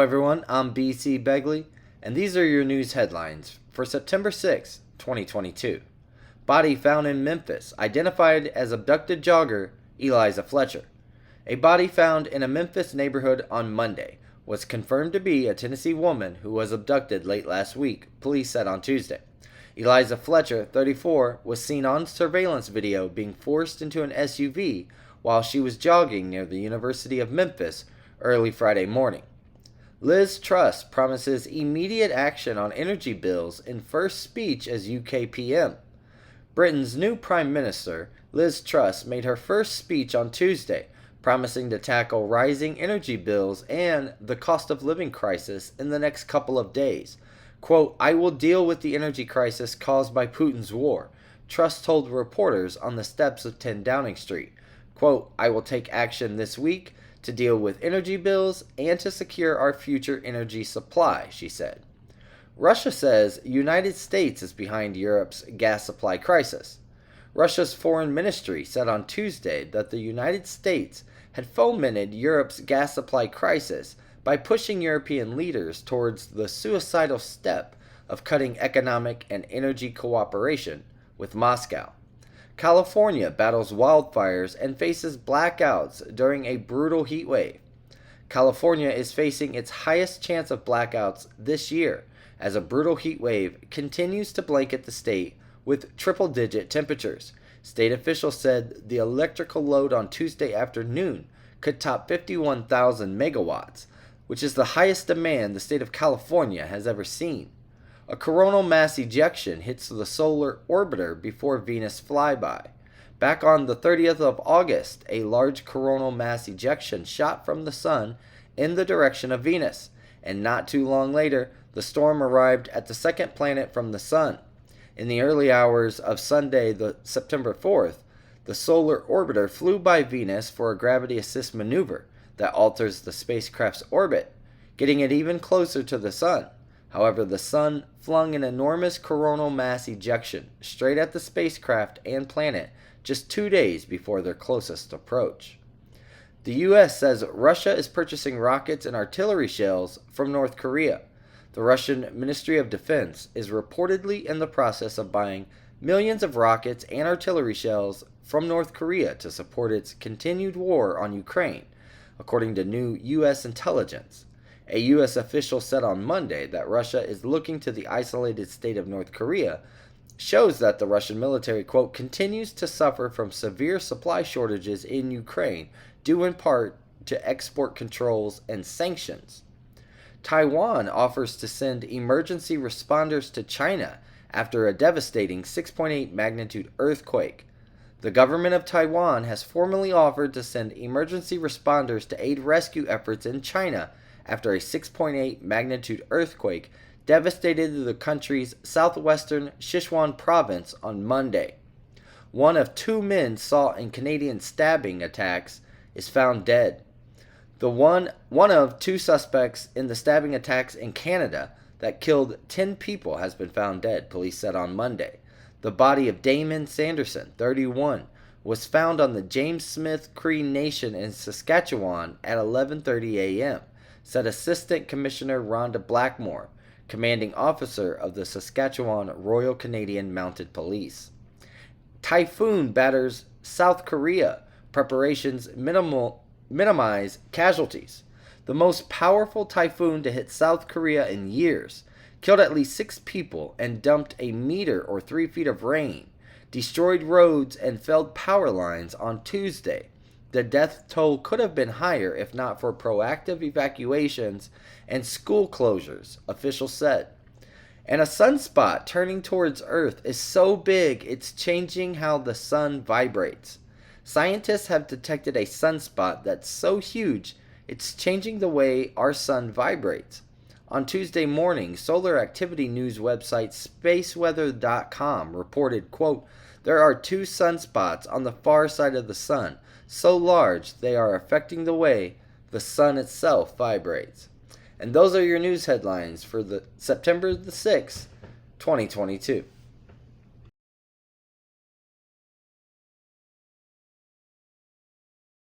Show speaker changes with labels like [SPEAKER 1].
[SPEAKER 1] everyone, I'm BC Begley, and these are your news headlines for September 6, 2022. Body found in Memphis, identified as abducted jogger Eliza Fletcher. A body found in a Memphis neighborhood on Monday was confirmed to be a Tennessee woman who was abducted late last week, police said on Tuesday. Eliza Fletcher, 34, was seen on surveillance video being forced into an SUV while she was jogging near the University of Memphis early Friday morning. Liz Truss promises immediate action on energy bills in first speech as UK PM. Britain's new Prime Minister, Liz Truss, made her first speech on Tuesday, promising to tackle rising energy bills and the cost of living crisis in the next couple of days. Quote, "I will deal with the energy crisis caused by Putin's war," Truss told reporters on the steps of 10 Downing Street. Quote, "I will take action this week to deal with energy bills and to secure our future energy supply," she said. Russia says United States is behind Europe's gas supply crisis. Russia's foreign ministry said on Tuesday that the United States had fomented Europe's gas supply crisis by pushing European leaders towards the suicidal step of cutting economic and energy cooperation with Moscow. California battles wildfires and faces blackouts during a brutal heat wave. California is facing its highest chance of blackouts this year as a brutal heat wave continues to blanket the state with triple-digit temperatures. State officials said the electrical load on Tuesday afternoon could top 51,000 megawatts, which is the highest demand the state of California has ever seen. A coronal mass ejection hits the solar orbiter before Venus flyby. Back on the 30th of August, a large coronal mass ejection shot from the sun in the direction of Venus, and not too long later, the storm arrived at the second planet from the sun. In the early hours of Sunday, September 4th, the solar orbiter flew by Venus for a gravity assist maneuver that alters the spacecraft's orbit, getting it even closer to the sun. However, the sun flung an enormous coronal mass ejection straight at the spacecraft and planet just 2 days before their closest approach. The U.S. says Russia is purchasing rockets and artillery shells from North Korea. The Russian Ministry of Defense is reportedly in the process of buying millions of rockets and artillery shells from North Korea to support its continued war on Ukraine, according to new U.S. intelligence. A U.S. official said on Monday that Russia is looking to the isolated state of North Korea shows that the Russian military, quote, continues to suffer from severe supply shortages in Ukraine, due in part to export controls and sanctions. Taiwan offers to send emergency responders to China after a devastating 6.8 magnitude earthquake. The government of Taiwan has formally offered to send emergency responders to aid rescue efforts in China after a 6.8 magnitude earthquake devastated the country's southwestern Sichuan province on Monday. One of 2 men sought in Canadian stabbing attacks is found dead. The one of 2 suspects in the stabbing attacks in Canada that killed 10 people has been found dead, police said on Monday. The body of Damon Sanderson, 31, was found on the James Smith Cree Nation in Saskatchewan at 11:30 a.m., said Assistant Commissioner Rhonda Blackmore, commanding officer of the Saskatchewan Royal Canadian Mounted Police. Typhoon batters South Korea. Preparations minimize casualties. The most powerful typhoon to hit South Korea in years killed at least 6 people and dumped a meter or 3 feet of rain, destroyed roads, and felled power lines on Tuesday. The death toll could have been higher if not for proactive evacuations and school closures, officials said. And a sunspot turning towards Earth is so big it's changing how the sun vibrates. Scientists have detected a sunspot that's so huge it's changing the way our sun vibrates. On Tuesday morning, solar activity news website spaceweather.com reported, quote, "There are 2 sunspots on the far side of the sun, so large they are affecting the way the sun itself vibrates." And those are your news headlines for the September the 6th, 2022.